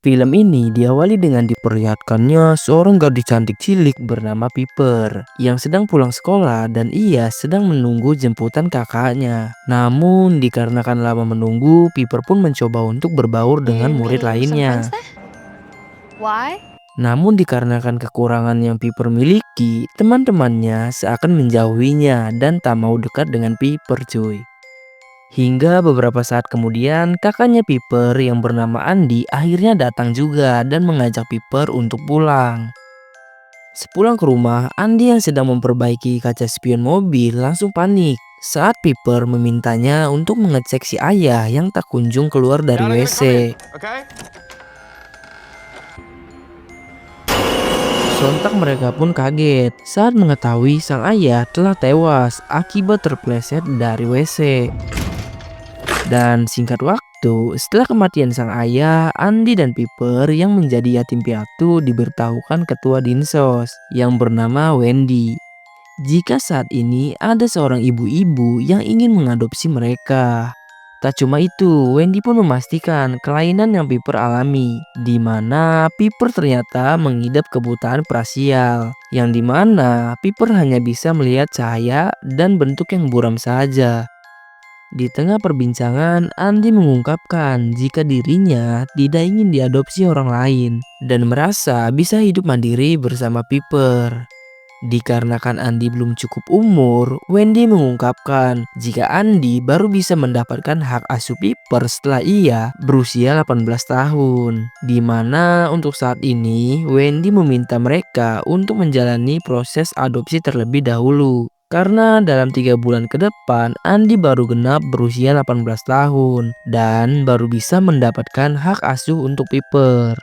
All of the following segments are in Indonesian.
Film ini diawali dengan diperlihatkannya seorang gadis cantik cilik bernama Piper yang sedang pulang sekolah dan ia sedang menunggu jemputan kakaknya. Namun dikarenakan lama menunggu, Piper pun mencoba untuk berbaur dengan murid Meeting some friends lainnya. there? Why? Namun dikarenakan kekurangan yang Piper miliki, teman-temannya seakan menjauhinya dan tak mau dekat dengan Piper cuy. Hingga beberapa saat kemudian kakaknya Piper yang bernama Andy akhirnya datang juga dan mengajak Piper untuk pulang. Sepulang ke rumah, Andy yang sedang memperbaiki kaca spion mobil langsung panik saat Piper memintanya untuk mengecek si ayah yang tak kunjung keluar dari Now they're gonna come WC. in, okay? Sontak mereka pun kaget saat mengetahui sang ayah telah tewas akibat terpleset dari WC. Dan singkat waktu, setelah kematian sang ayah, Andy dan Piper yang menjadi yatim piatu diberitahukan ketua Dinsos yang bernama Wendy. Jika saat ini ada seorang ibu-ibu yang ingin mengadopsi mereka. Tak cuma itu, Wendy pun memastikan kelainan yang Piper alami, di mana Piper ternyata mengidap kebutaan parsial, yang dimana Piper hanya bisa melihat cahaya dan bentuk yang buram saja. Di tengah perbincangan, Andy mengungkapkan jika dirinya tidak ingin diadopsi orang lain dan merasa bisa hidup mandiri bersama Piper. Dikarenakan Andy belum cukup umur, Wendy mengungkapkan jika Andy baru bisa mendapatkan hak asuh Piper setelah ia berusia 18 tahun. Di mana untuk saat ini, Wendy meminta mereka untuk menjalani proses adopsi terlebih dahulu. Karena dalam 3 bulan ke depan, Andy baru genap berusia 18 tahun dan baru bisa mendapatkan hak asuh untuk Piper.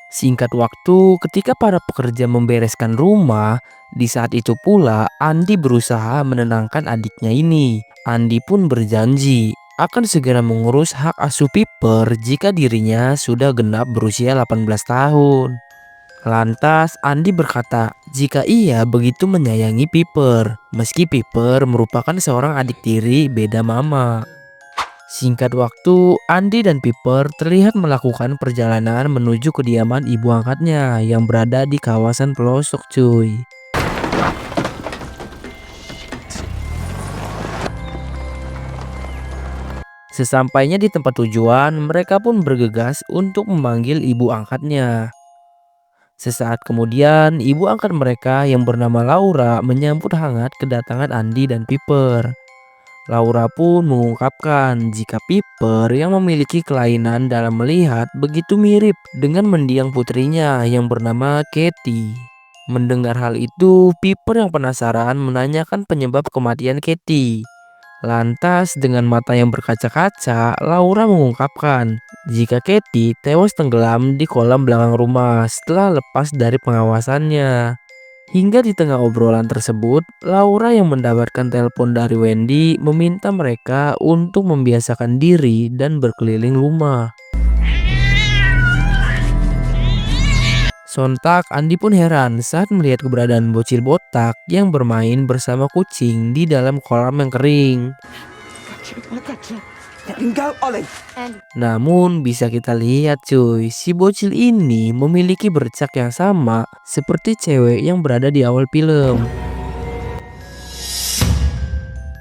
Singkat waktu, ketika para pekerja membereskan rumah, di saat itu pula Andy berusaha menenangkan adiknya ini. Andy pun berjanji akan segera mengurus hak asuh Piper jika dirinya sudah genap berusia 18 tahun. Lantas Andy berkata jika ia begitu menyayangi Piper, meski Piper merupakan seorang adik tiri beda mama. Singkat waktu, Andy dan Piper terlihat melakukan perjalanan menuju kediaman ibu angkatnya yang berada di kawasan pelosok cuy. Sesampainya di tempat tujuan, mereka pun bergegas untuk memanggil ibu angkatnya. Sesaat kemudian, ibu angkat mereka yang bernama Laura menyambut hangat kedatangan Andy dan Piper. Laura pun mengungkapkan jika Piper yang memiliki kelainan dalam melihat begitu mirip dengan mendiang putrinya yang bernama Katie. Mendengar hal itu, Piper yang penasaran menanyakan penyebab kematian Katie. Lantas dengan mata yang berkaca-kaca, Laura mengungkapkan jika Katie tewas tenggelam di kolam belakang rumah setelah lepas dari pengawasannya. Hingga di tengah obrolan tersebut, Laura yang mendapatkan telepon dari Wendy meminta mereka untuk membiasakan diri dan berkeliling rumah. Sontak Andy pun heran saat melihat keberadaan bocil botak yang bermain bersama kucing di dalam kolam yang kering. And Namun bisa kita lihat cuy, si bocil ini memiliki bercak yang sama seperti cewek yang berada di awal film.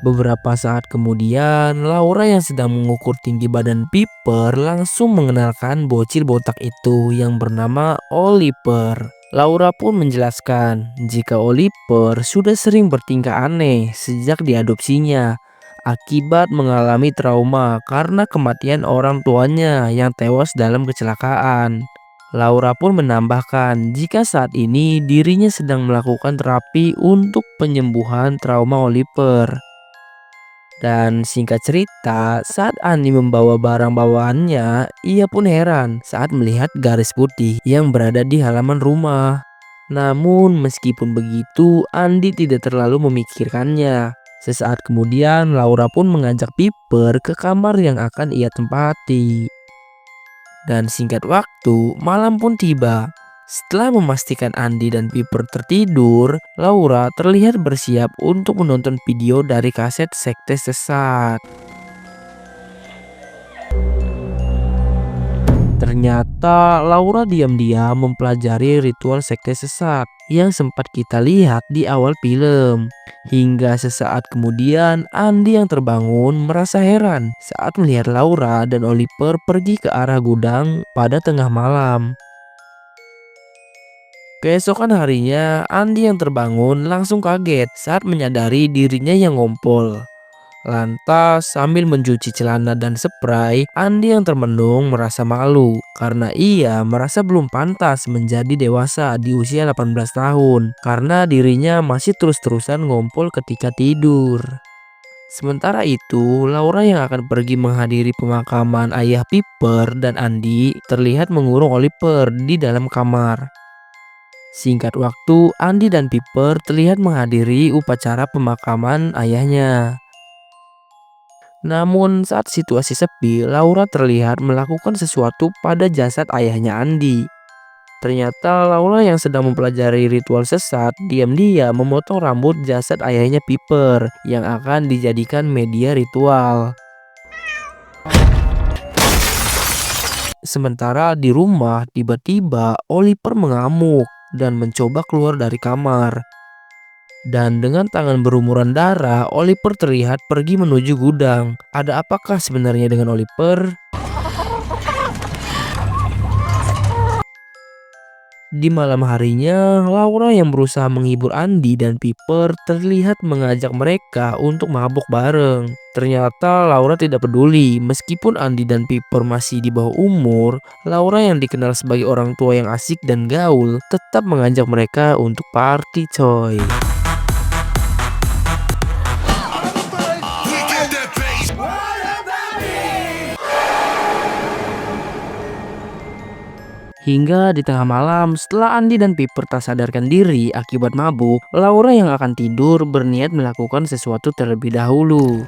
Beberapa saat kemudian, Laura yang sedang mengukur tinggi badan Piper langsung mengenalkan bocil botak itu yang bernama Oliver. Laura pun menjelaskan jika Oliver sudah sering bertingkah aneh sejak diadopsinya akibat mengalami trauma karena kematian orang tuanya yang tewas dalam kecelakaan. Laura pun menambahkan jika saat ini dirinya sedang melakukan terapi untuk penyembuhan trauma Oliver. Dan singkat cerita, saat Andy membawa barang bawaannya, ia pun heran saat melihat garis putih yang berada di halaman rumah. Namun meskipun begitu, Andy tidak terlalu memikirkannya. Sesaat kemudian, Laura pun mengajak Piper ke kamar yang akan ia tempati. Dan singkat waktu, malam pun tiba. Setelah memastikan Andy dan Piper tertidur, Laura terlihat bersiap untuk menonton video dari kaset sekte sesat. Ternyata Laura diam-diam mempelajari ritual sekte sesat yang sempat kita lihat di awal film. Hingga sesaat kemudian Andy yang terbangun merasa heran saat melihat Laura dan Oliver pergi ke arah gudang pada tengah malam. Keesokan harinya Andy yang terbangun langsung kaget saat menyadari dirinya yang ngompol. Lantas sambil mencuci celana dan spray, Andy yang termenung merasa malu karena ia merasa belum pantas menjadi dewasa di usia 18 tahun karena dirinya masih terus-terusan ngompol ketika tidur. Sementara itu, Laura yang akan pergi menghadiri pemakaman ayah Piper dan Andy terlihat mengurung Oliver di dalam kamar. Singkat waktu, Andy dan Piper terlihat menghadiri upacara pemakaman ayahnya. Namun saat situasi sepi, Laura terlihat melakukan sesuatu pada jasad ayahnya Andy. Ternyata Laura yang sedang mempelajari ritual sesat diam-diam memotong rambut jasad ayahnya Piper yang akan dijadikan media ritual. Sementara di rumah, tiba-tiba Oliver mengamuk dan mencoba keluar dari kamar. Dan dengan tangan berumuran darah, Oliver terlihat pergi menuju gudang. Ada apakah sebenarnya dengan Oliver? Di malam harinya, Laura yang berusaha menghibur Andy dan Piper terlihat mengajak mereka untuk mabuk bareng. Ternyata Laura tidak peduli, meskipun Andy dan Piper masih di bawah umur, Laura yang dikenal sebagai orang tua yang asik dan gaul tetap mengajak mereka untuk party coy. Hingga di tengah malam setelah Andy dan Piper tak sadarkan diri akibat mabuk, Laura yang akan tidur berniat melakukan sesuatu terlebih dahulu.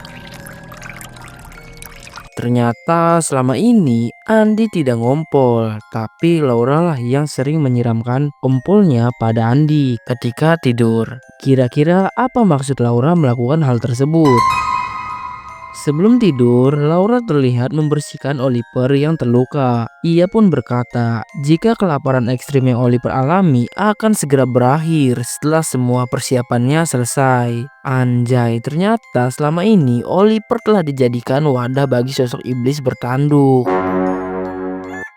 Ternyata selama ini Andy tidak ngompol, tapi Laura lah yang sering menyiramkan ompolnya pada Andy ketika tidur. Kira-kira apa maksud Laura melakukan hal tersebut? Sebelum tidur, Laura terlihat membersihkan Oliver yang terluka. Ia pun berkata, jika kelaparan ekstrim yang Oliver alami akan segera berakhir setelah semua persiapannya selesai. Anjay, ternyata selama ini Oliver telah dijadikan wadah bagi sosok iblis bertanduk.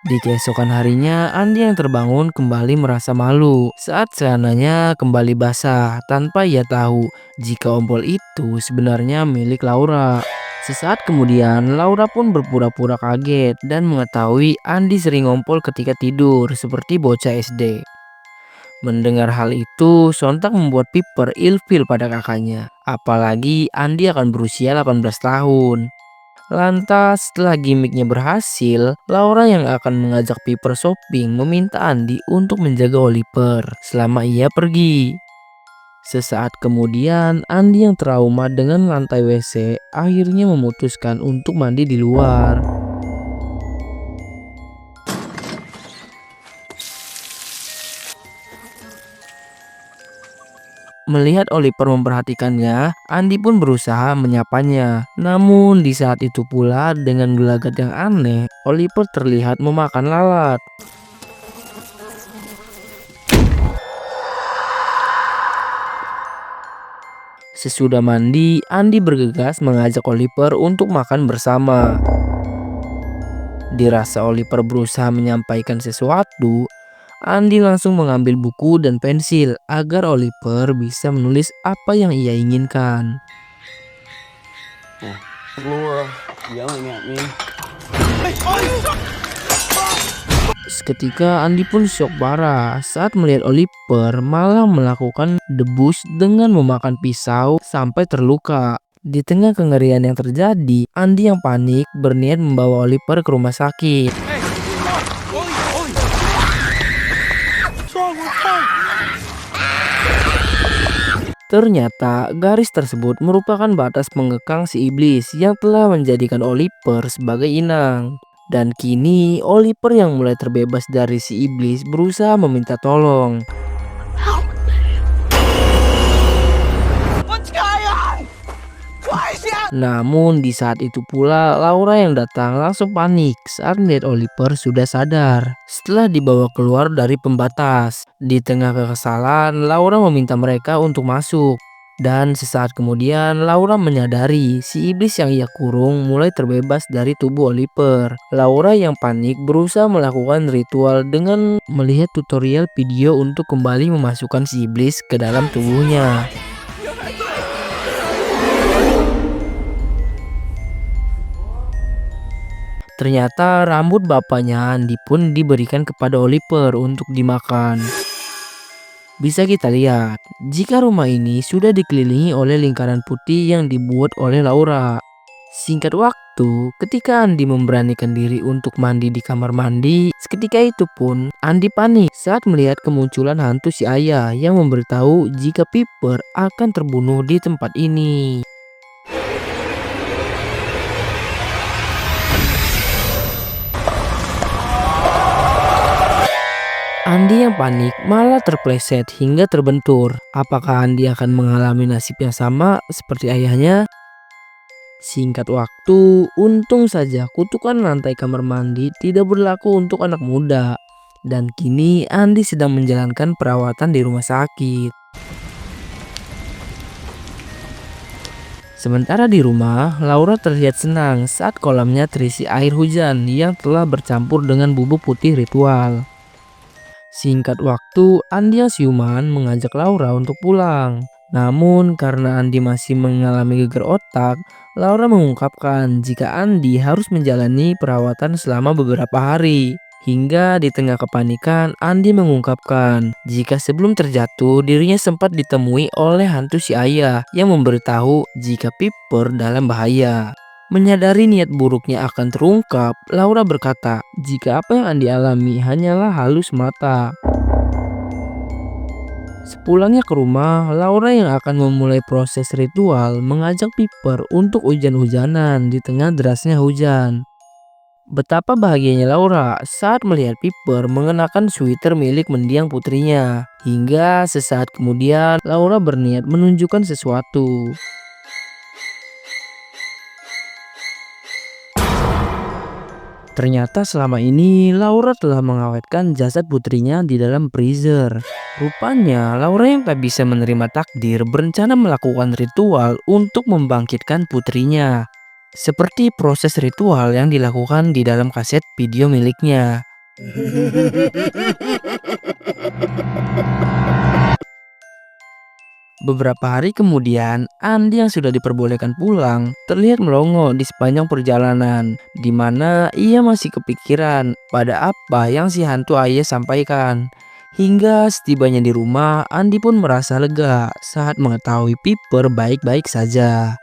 Di keesokan harinya, Andy yang terbangun kembali merasa malu saat celananya kembali basah tanpa ia tahu jika ompol itu sebenarnya milik Laura. Sesaat kemudian, Laura pun berpura-pura kaget dan mengetahui Andy sering ngompol ketika tidur seperti bocah SD. Mendengar hal itu, sontak membuat Piper ilfil pada kakaknya. Apalagi Andy akan berusia 18 tahun. Lantas setelah gimmicknya berhasil, Laura yang akan mengajak Piper shopping meminta Andy untuk menjaga Oliver selama ia pergi. Sesaat kemudian, Andy yang trauma dengan lantai WC akhirnya memutuskan untuk mandi di luar. Melihat Oliver memperhatikannya, Andy pun berusaha menyapanya. Namun di saat itu pula dengan gelagat yang aneh, Oliver terlihat memakan lalat. Sesudah mandi, Andy bergegas mengajak Oliver untuk makan bersama. Dirasa Oliver berusaha menyampaikan sesuatu, Andy langsung mengambil buku dan pensil agar Oliver bisa menulis apa yang ia inginkan. Laura yelling at me. Seketika Andy pun syok parah saat melihat Oliver malah melakukan debus dengan memakan pisau sampai terluka. Di tengah kengerian yang terjadi, Andy yang panik berniat membawa Oliver ke rumah sakit. Ternyata garis tersebut merupakan batas pengekang si iblis yang telah menjadikan Oliver sebagai inang. Dan kini Oliver yang mulai terbebas dari si iblis berusaha meminta tolong. What's going on? Why is he out? Namun di saat itu pula Laura yang datang langsung panik saat melihat Oliver sudah sadar setelah dibawa keluar dari pembatas. Di tengah kekesalan, Laura meminta mereka untuk masuk. Dan sesaat kemudian Laura menyadari si iblis yang ia kurung mulai terbebas dari tubuh Oliver. Laura yang panik berusaha melakukan ritual dengan melihat tutorial video untuk kembali memasukkan si iblis ke dalam tubuhnya. Ternyata rambut bapaknya Andy pun diberikan kepada Oliver untuk dimakan. Bisa kita lihat, jika rumah ini sudah dikelilingi oleh lingkaran putih yang dibuat oleh Laura. Singkat waktu, ketika Andy memberanikan diri untuk mandi di kamar mandi, seketika itu pun Andy panik saat melihat kemunculan hantu si ayah yang memberitahu jika Piper akan terbunuh di tempat ini. Andy yang panik malah terpleset hingga terbentur. Apakah Andy akan mengalami nasib yang sama seperti ayahnya? Singkat waktu, untung saja kutukan lantai kamar mandi tidak berlaku untuk anak muda. Dan kini Andy sedang menjalankan perawatan di rumah sakit. Sementara di rumah, Laura terlihat senang saat kolamnya terisi air hujan yang telah bercampur dengan bubuk putih ritual. Singkat waktu, Andy yang siuman mengajak Laura untuk pulang. Namun karena Andy masih mengalami gegar otak, Laura mengungkapkan jika Andy harus menjalani perawatan selama beberapa hari. Hingga di tengah kepanikan, Andy mengungkapkan jika sebelum terjatuh dirinya sempat ditemui oleh hantu si ayah yang memberitahu jika Piper dalam bahaya. Menyadari niat buruknya akan terungkap, Laura berkata jika apa yang Andy alami hanyalah halus mata. Sepulangnya ke rumah, Laura yang akan memulai proses ritual mengajak Piper untuk hujan-hujanan di tengah derasnya hujan. Betapa bahagianya Laura saat melihat Piper mengenakan sweater milik mendiang putrinya. Hingga sesaat kemudian Laura berniat menunjukkan sesuatu. Ternyata selama ini Laura telah mengawetkan jasad putrinya di dalam freezer. Rupanya Laura yang tak bisa menerima takdir berencana melakukan ritual untuk membangkitkan putrinya. Seperti proses ritual yang dilakukan di dalam kaset video miliknya. Beberapa hari kemudian, Andy yang sudah diperbolehkan pulang terlihat melongo di sepanjang perjalanan, di mana ia masih kepikiran pada apa yang si hantu ayah sampaikan. Hingga setibanya di rumah, Andy pun merasa lega saat mengetahui Piper baik-baik saja.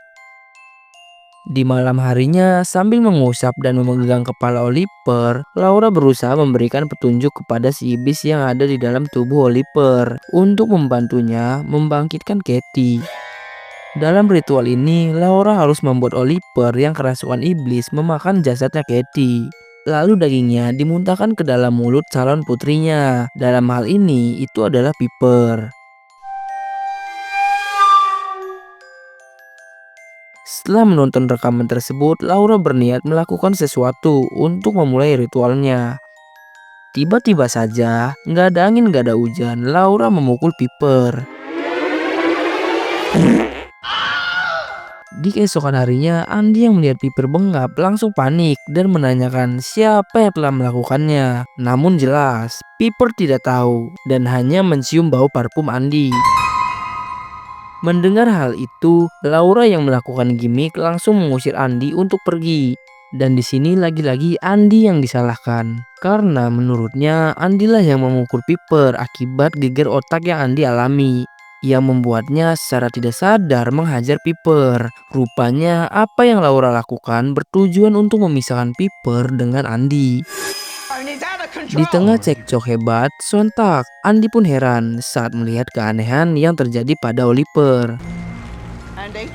Di malam harinya, sambil mengusap dan memegang kepala Oliver, Laura berusaha memberikan petunjuk kepada si iblis yang ada di dalam tubuh Oliver untuk membantunya membangkitkan Katie. Dalam ritual ini, Laura harus membuat Oliver yang kerasukan iblis memakan jasadnya Katie. Lalu dagingnya dimuntahkan ke dalam mulut calon putrinya. Dalam hal ini, itu adalah Piper. Setelah menonton rekaman tersebut, Laura berniat melakukan sesuatu untuk memulai ritualnya. Tiba-tiba saja, nggak ada angin nggak ada hujan, Laura memukul Piper. Di keesokan harinya, Andy yang melihat Piper bengap langsung panik dan menanyakan siapa yang telah melakukannya. Namun jelas, Piper tidak tahu dan hanya mencium bau parfum Andy. Mendengar hal itu, Laura yang melakukan gimmick langsung mengusir Andy untuk pergi. Dan di sini lagi-lagi Andy yang disalahkan. Karena menurutnya Andy lah yang memukul Piper akibat geger otak yang Andy alami. Yang membuatnya secara tidak sadar menghajar Piper. Rupanya apa yang Laura lakukan bertujuan untuk memisahkan Piper dengan Andy. Di tengah cekcok hebat, sontak Andy pun heran saat melihat keanehan yang terjadi pada Oliver. Andy?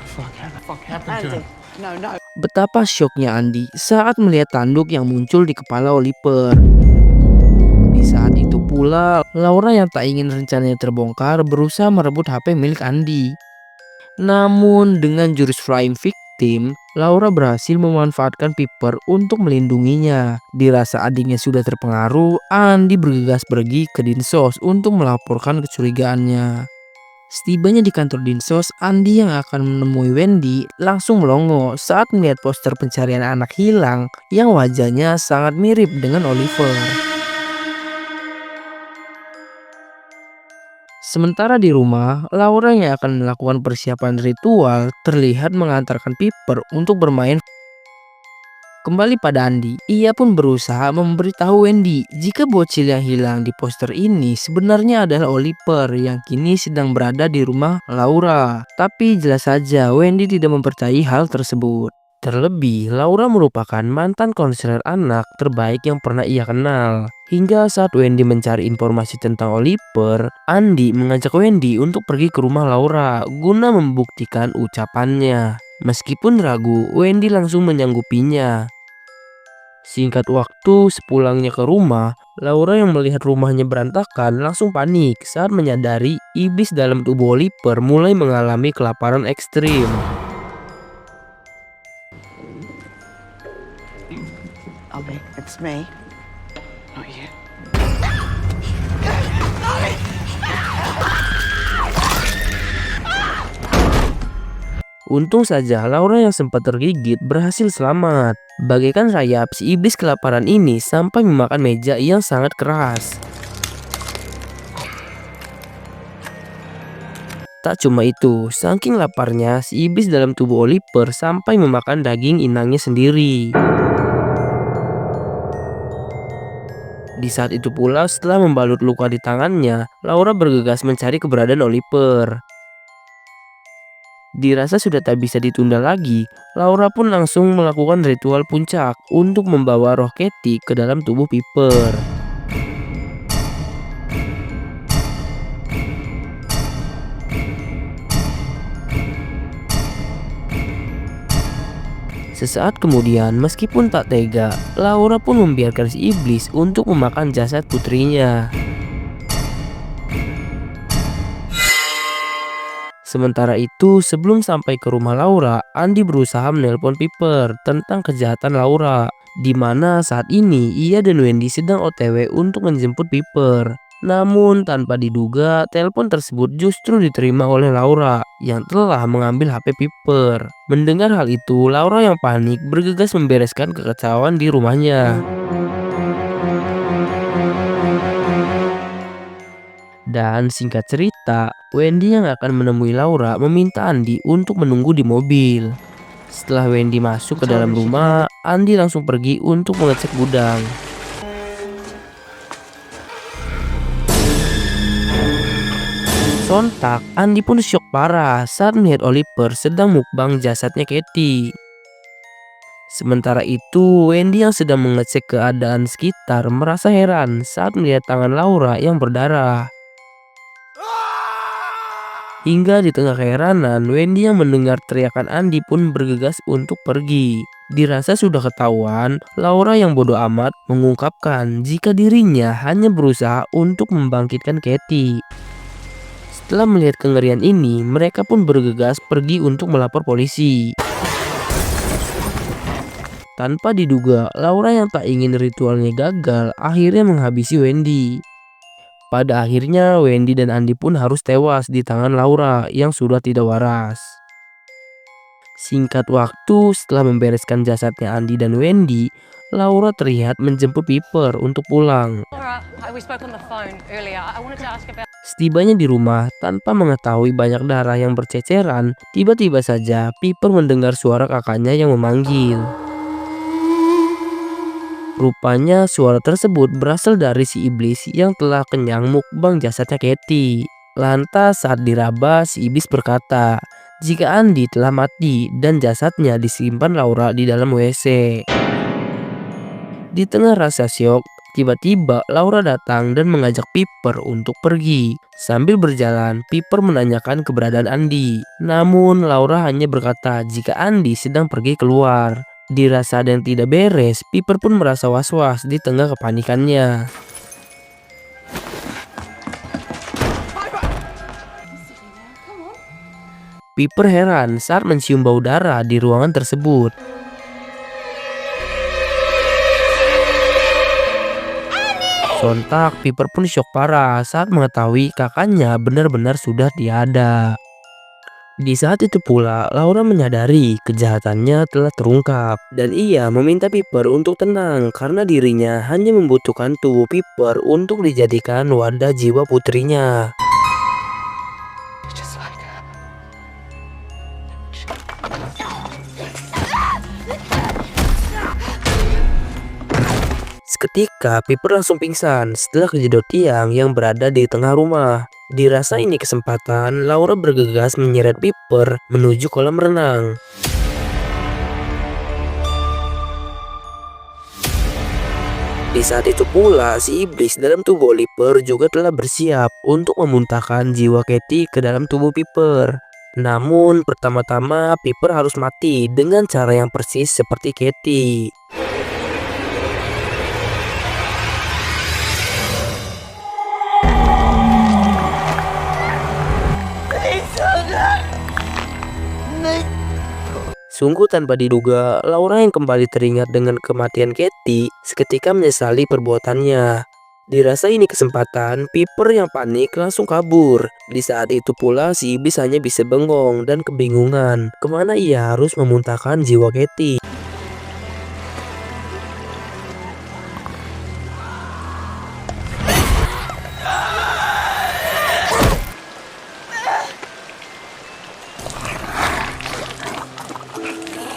Fuck happened to him? No. Betapa syoknya Andy saat melihat tanduk yang muncul di kepala Oliver. Di saat itu pula, Laura yang tak ingin rencananya terbongkar berusaha merebut HP milik Andy. Namun dengan jurus Flying Victor, victim, Laura berhasil memanfaatkan Piper untuk melindunginya. Dirasa adiknya sudah terpengaruh, Andy bergegas pergi ke Dinsos untuk melaporkan kecurigaannya. Setibanya di kantor Dinsos, Andy yang akan menemui Wendy langsung melongo saat melihat poster pencarian anak hilang yang wajahnya sangat mirip dengan Oliver. Sementara di rumah, Laura yang akan melakukan persiapan ritual terlihat mengantarkan Piper untuk bermain. Kembali pada Andy, ia pun berusaha memberitahu Wendy jika bocil yang hilang di poster ini sebenarnya adalah Oliver yang kini sedang berada di rumah Laura. Tapi jelas saja Wendy tidak mempercayai hal tersebut. Terlebih, Laura merupakan mantan konselor anak terbaik yang pernah ia kenal. Hingga saat Wendy mencari informasi tentang Oliver, Andy mengajak Wendy untuk pergi ke rumah Laura guna membuktikan ucapannya. Meskipun ragu, Wendy langsung menyanggupinya. Singkat waktu, sepulangnya ke rumah, Laura yang melihat rumahnya berantakan langsung panik saat menyadari iblis dalam tubuh Oliver mulai mengalami kelaparan ekstrim. Ollie, it's me. Oh, yeah. Untung saja Laura yang sempat tergigit berhasil selamat. Bagaikan rayap, si iblis kelaparan ini sampai memakan meja yang sangat keras. Tak cuma itu, saking laparnya, si iblis dalam tubuh Oliver sampai memakan daging inangnya sendiri. Di saat itu pula, setelah membalut luka di tangannya, Laura bergegas mencari keberadaan Oliver. Dirasa sudah tak bisa ditunda lagi, Laura pun langsung melakukan ritual puncak untuk membawa roh Katie ke dalam tubuh Piper. Sesaat kemudian, meskipun tak tega, Laura pun membiarkan si iblis untuk memakan jasad putrinya. Sementara itu, sebelum sampai ke rumah Laura, Andy berusaha menelpon Piper tentang kejahatan Laura, di mana saat ini ia dan Wendy sedang OTW untuk menjemput Piper. Namun tanpa diduga, telepon tersebut justru diterima oleh Laura yang telah mengambil HP Piper. Mendengar hal itu, Laura yang panik bergegas membereskan kekacauan di rumahnya. Dan singkat cerita, Wendy yang akan menemui Laura meminta Andy untuk menunggu di mobil. Setelah Wendy masuk ke dalam rumah, Andy langsung pergi untuk mengecek gudang. Sontak, Andy pun syok parah saat melihat Oliver sedang mukbang jasadnya Katie. Sementara itu, Wendy yang sedang mengecek keadaan sekitar merasa heran saat melihat tangan Laura yang berdarah. Hingga di tengah keheranan, Wendy yang mendengar teriakan Andy pun bergegas untuk pergi. Dirasa sudah ketahuan, Laura yang bodoh amat mengungkapkan jika dirinya hanya berusaha untuk membangkitkan Katie. Setelah melihat kengerian ini, mereka pun bergegas pergi untuk melapor polisi. Tanpa diduga, Laura yang tak ingin ritualnya gagal akhirnya menghabisi Wendy. Pada akhirnya, Wendy dan Andy pun harus tewas di tangan Laura yang sudah tidak waras. Singkat waktu, setelah membereskan jasadnya Andy dan Wendy, Laura terlihat menjemput Piper untuk pulang. Laura, we spoke on the phone earlier. I wanted to ask about. Setibanya di rumah, tanpa mengetahui banyak darah yang berceceran, tiba-tiba saja Piper mendengar suara kakaknya yang memanggil. Rupanya suara tersebut berasal dari si iblis yang telah kenyang mukbang jasadnya Katie. Lantas saat diraba, si iblis berkata jika Andy telah mati dan jasadnya disimpan Laura di dalam WC. Di tengah rasa syok, tiba-tiba Laura datang dan mengajak Piper untuk pergi. Sambil berjalan, Piper menanyakan keberadaan Andy. Namun Laura hanya berkata jika Andy sedang pergi keluar. Dirasa ada yang tidak beres, Piper pun merasa was-was di tengah kepanikannya. Piper heran saat mencium bau darah di ruangan tersebut. Sontak, Piper pun syok parah saat mengetahui kakaknya benar-benar sudah tiada. Di saat itu pula, Laura menyadari kejahatannya telah terungkap dan ia meminta Piper untuk tenang karena dirinya hanya membutuhkan tubuh Piper untuk dijadikan wadah jiwa putrinya. Just like her. Seketika, Piper langsung pingsan setelah kejedot tiang yang berada di tengah rumah. Dirasa ini kesempatan, Laura bergegas menyeret Piper menuju kolam renang. Di saat itu pula, si iblis dalam tubuh Oliver juga telah bersiap untuk memuntahkan jiwa Katie ke dalam tubuh Piper. Namun, pertama-tama Piper harus mati dengan cara yang persis seperti Katie. Sungguh tanpa diduga, Laura yang kembali teringat dengan kematian Katie seketika menyesali perbuatannya. Dirasa ini kesempatan, Piper yang panik langsung kabur. Di saat itu pula si iblis hanya bisa bengong dan kebingungan kemana ia harus memuntahkan jiwa Katie.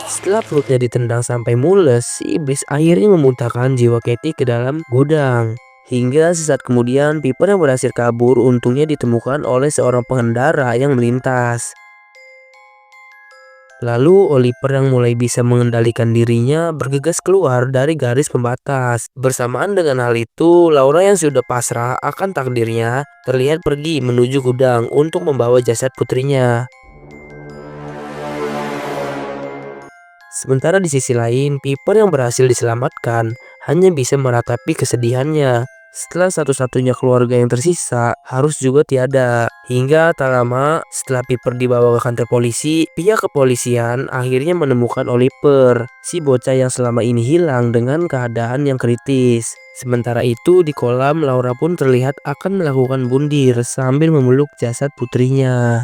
Setelah perutnya ditendang sampai mules, si iblis akhirnya memuntahkan jiwa Katie ke dalam gudang. Hingga sesaat kemudian, Piper yang berhasil kabur untungnya ditemukan oleh seorang pengendara yang melintas. Lalu Oliver yang mulai bisa mengendalikan dirinya bergegas keluar dari garis pembatas. Bersamaan dengan hal itu, Laura yang sudah pasrah akan takdirnya terlihat pergi menuju gudang untuk membawa jasad putrinya. Sementara di sisi lain, Piper yang berhasil diselamatkan hanya bisa meratapi kesedihannya setelah satu-satunya keluarga yang tersisa harus juga tiada. Hingga tak lama setelah Piper dibawa ke kantor polisi, pihak kepolisian akhirnya menemukan Oliver, si bocah yang selama ini hilang dengan keadaan yang kritis. Sementara itu di kolam, Laura pun terlihat akan melakukan bundir sambil memeluk jasad putrinya.